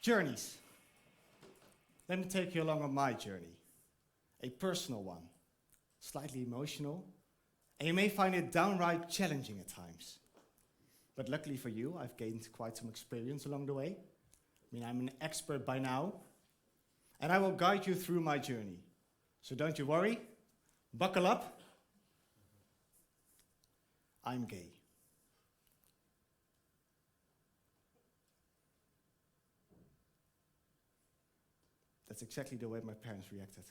Journeys. Let me take you along on my journey. A personal one, slightly emotional, and you may find it downright challenging at times. But luckily for you, I've gained quite some experience along the way. I mean, I'm an expert by now, and I will guide you through my journey. So don't you worry, buckle up. I'm gay. That's exactly the way my parents reacted.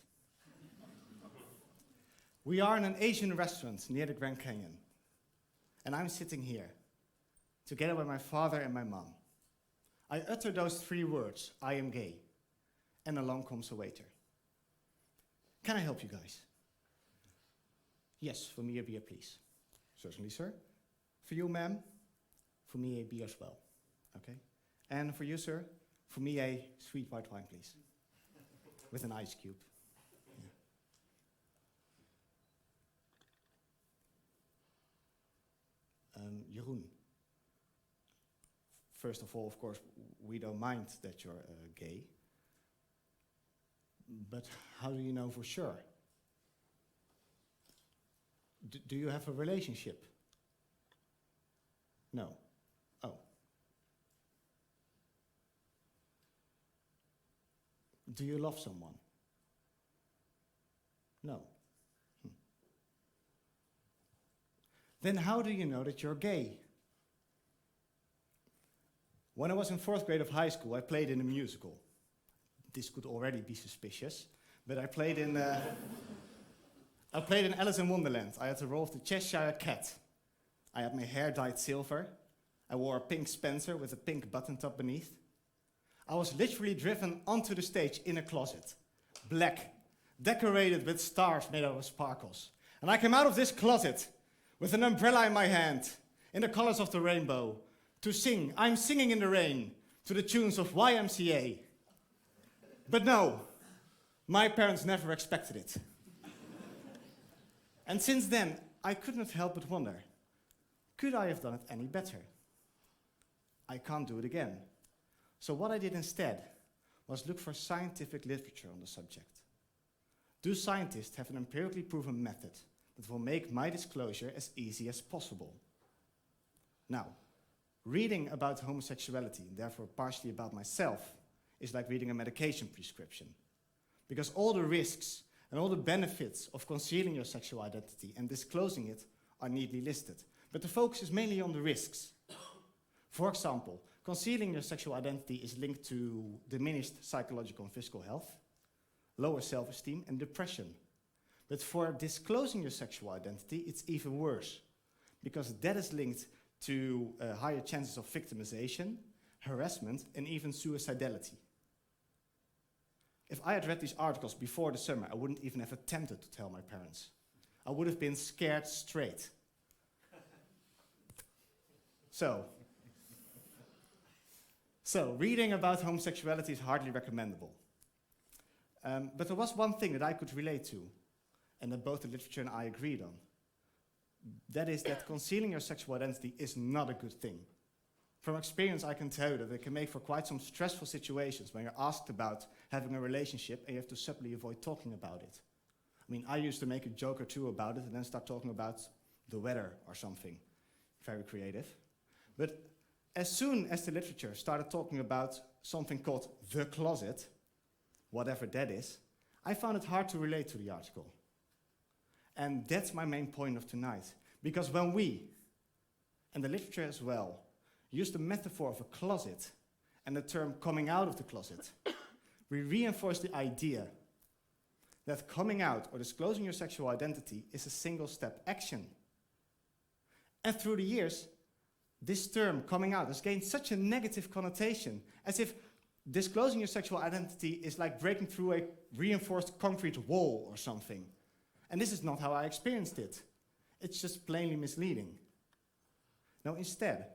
We are in an Asian restaurant near the Grand Canyon, and I'm sitting here, together with my father and my mom. I utter those 3 words, I am gay, and along comes a waiter. Can I help you guys? Yes, for me a beer, please. Certainly, sir. For you, ma'am, for me a beer as well. Okay. And for you, sir, for me a sweet white wine, please. With an ice cube. Yeah. Jeroen, first of all, of course, we don't mind that you're gay. But how do you know for sure? Do you have a relationship? No. Oh. Do you love someone? No. Then how do you know that you're gay? When I was in 4th grade of high school, I played in a musical. This could already be suspicious, but I played in Alice in Wonderland. I had the role of the Cheshire Cat. I had my hair dyed silver. I wore a pink Spencer with a pink button top beneath. I was literally driven onto the stage in a closet, black, decorated with stars made out of sparkles. And I came out of this closet with an umbrella in my hand, in the colors of the rainbow, to sing I'm Singing in the Rain to the tunes of YMCA. But no, my parents never expected it. And since then, I could not help but wonder, could I have done it any better? I can't do it again. So what I did instead was look for scientific literature on the subject. Do scientists have an empirically proven method that will make my disclosure as easy as possible? Now, reading about homosexuality, and therefore partially about myself, is like reading a medication prescription. Because all the risks and all the benefits of concealing your sexual identity and disclosing it are neatly listed. But the focus is mainly on the risks. For example, concealing your sexual identity is linked to diminished psychological and physical health, lower self-esteem, and depression. But for disclosing your sexual identity, it's even worse, because that is linked to higher chances of victimization, harassment, and even suicidality. If I had read these articles before the summer, I wouldn't even have attempted to tell my parents. I would have been scared straight. So reading about homosexuality is hardly recommendable. But there was one thing that I could relate to, and that both the literature and I agreed on. That is that concealing your sexual identity is not a good thing. From experience, I can tell you that it can make for quite some stressful situations when you're asked about having a relationship and you have to subtly avoid talking about it. I mean, I used to make a joke or two about it and then start talking about the weather or something. Very creative. But as soon as the literature started talking about something called the closet, whatever that is, I found it hard to relate to the article. And that's my main point of tonight. Because when we, and the literature as well, use the metaphor of a closet and the term coming out of the closet, we reinforce the idea that coming out or disclosing your sexual identity is a single-step action. And through the years, this term, coming out, has gained such a negative connotation, as if disclosing your sexual identity is like breaking through a reinforced concrete wall or something. And this is not how I experienced it. It's just plainly misleading. Now, instead,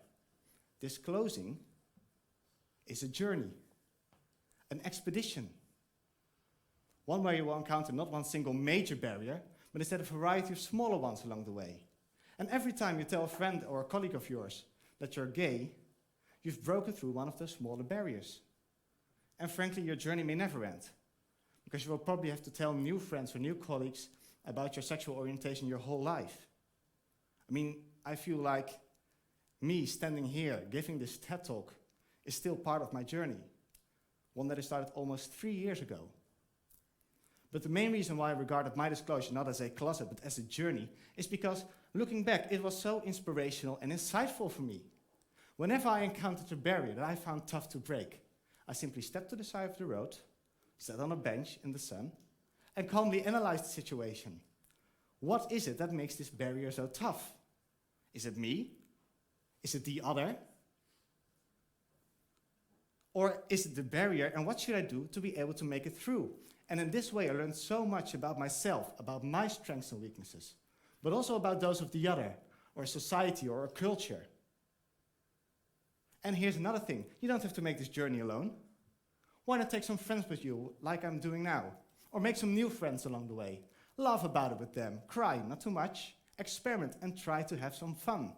disclosing is a journey, an expedition. One where you will encounter not one single major barrier, but instead a variety of smaller ones along the way. And every time you tell a friend or a colleague of yours that you're gay, you've broken through one of those smaller barriers. And frankly, your journey may never end, because you will probably have to tell new friends or new colleagues about your sexual orientation your whole life. I mean, I feel like me standing here giving this TED Talk is still part of my journey, one that I started almost 3 years ago. But the main reason why I regarded my disclosure not as a closet but as a journey is because, looking back, it was so inspirational and insightful for me. Whenever I encountered a barrier that I found tough to break, I simply stepped to the side of the road, sat on a bench in the sun, and calmly analyzed the situation. What is it that makes this barrier so tough? Is it me? Is it the other? Or is it the barrier, and what should I do to be able to make it through? And in this way, I learned so much about myself, about my strengths and weaknesses, but also about those of the other, or society, or a culture. And here's another thing. You don't have to make this journey alone. Why not take some friends with you, like I'm doing now? Or make some new friends along the way. Laugh about it with them. Cry, not too much. Experiment and try to have some fun.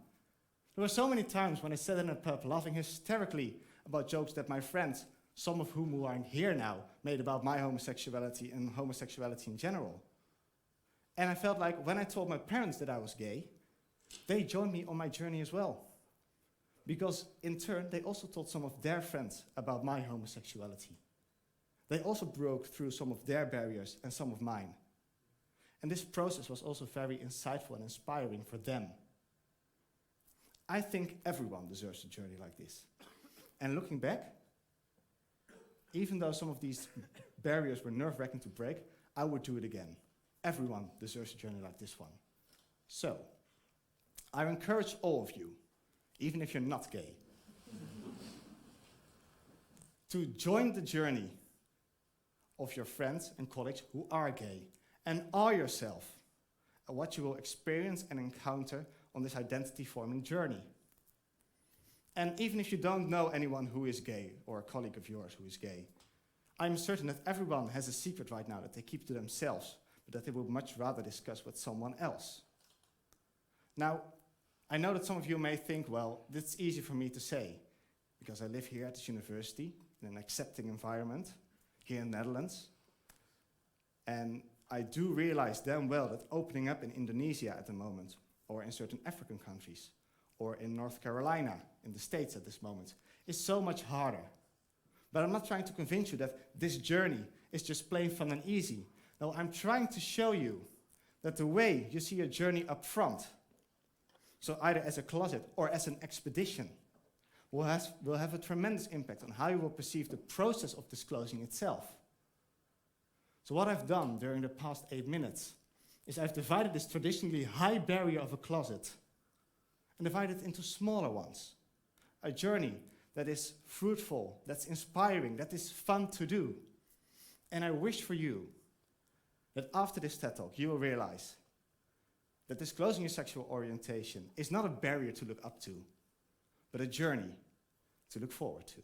There were so many times when I sat in a pub laughing hysterically about jokes that my friends, some of whom who are here now, made about my homosexuality and homosexuality in general. And I felt like when I told my parents that I was gay, they joined me on my journey as well. Because in turn, they also told some of their friends about my homosexuality. They also broke through some of their barriers and some of mine. And this process was also very insightful and inspiring for them. I think everyone deserves a journey like this. And looking back, even though some of these barriers were nerve-wracking to break, I would do it again. Everyone deserves a journey like this one. So, I encourage all of you, even if you're not gay, to join the journey of your friends and colleagues who are gay, and are yourself, and what you will experience and encounter on this identity-forming journey. And even if you don't know anyone who is gay, or a colleague of yours who is gay, I'm certain that everyone has a secret right now that they keep to themselves, but that they would much rather discuss with someone else. Now, I know that some of you may think, well, that's easy for me to say, because I live here at this university, in an accepting environment, here in the Netherlands, and I do realize damn well that opening up in Indonesia at the moment, or in certain African countries, or in North Carolina, in the States at this moment, is so much harder. But I'm not trying to convince you that this journey is just plain fun and easy. No, I'm trying to show you that the way you see a journey up front, so either as a closet or as an expedition, will have a tremendous impact on how you will perceive the process of disclosing itself. So what I've done during the past 8 minutes is I've divided this traditionally high barrier of a closet and divided it into smaller ones. A journey that is fruitful, that's inspiring, that is fun to do. And I wish for you that after this TED Talk, you will realize that disclosing your sexual orientation is not a barrier to look up to, but a journey to look forward to.